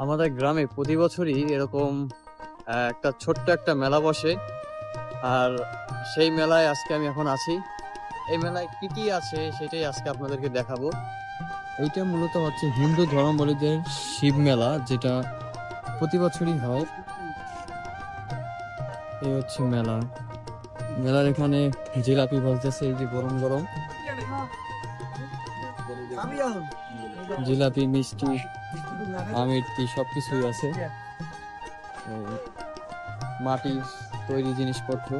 আমাদের গ্রামে প্রতি বছরই এরকম একটা ছোট্ট একটা মেলা বসে। আর সেই মেলায় আজকে আমি এখন আছি। এই মেলায় কি কি আছে সেটাই আজকে আপনাদেরকে দেখাবো। এইটা মূলত হচ্ছে হিন্দু ধর্মাবলম্বীদের শিব মেলা, যেটা প্রতি বছরই হয়। এই হচ্ছে মেলা। মেলার এখানে জিলাপি বলতেছে, এই যে গরম গরম জিলাপি, মিষ্টি, আমিরটি সবকিছুই আছে। এই মাটির তৈরি জিনিসপত্র,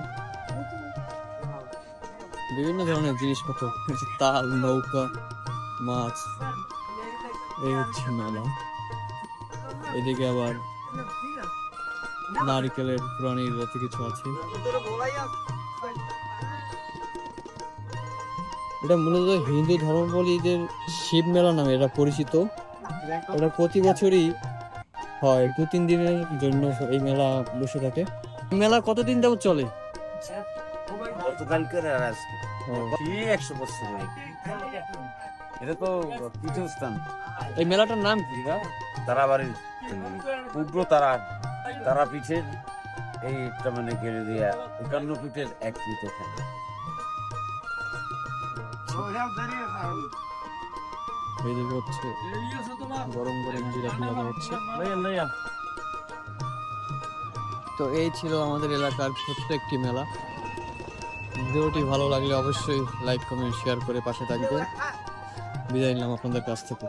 বিভিন্ন ধরনের জিনিসপত্র, তাল, নৌকা, মাছ। এই হচ্ছে মেলা। এদিকে আবার নারিকেলের প্রাণীর জাতীয় কিছু আছে। এটা মূলত হিন্দু ধর্মাবলম্বীদের শিব মেলা নামে এটা পরিচিত। এটা প্রতি বছরই হয়, 2-3 দিনের জন্য এই মেলা বসে থাকে। মেলা কতদিন যাবত চলে? গতকালকের আর আজকে ও, 100 বছর এটা তো তীর্থস্থান। এই মেলাটার নাম কি? তারাবাড়ির উগ্র তারাপীঠের এইটা মানে গেড়ে দিয়া 51 ফিটের এক ফিট ওখানে। এদিকে হচ্ছে গরম গরম জিলাপি ভাজা হচ্ছে। তো এই ছিল আমাদের এলাকার ছোট্ট একটি মেলা। ভিডিওটি ভালো লাগলে অবশ্যই লাইক, কমেন্ট, শেয়ার করে পাশে থাকবেন। বিদায় নিলাম আপনাদের কাছ থেকে।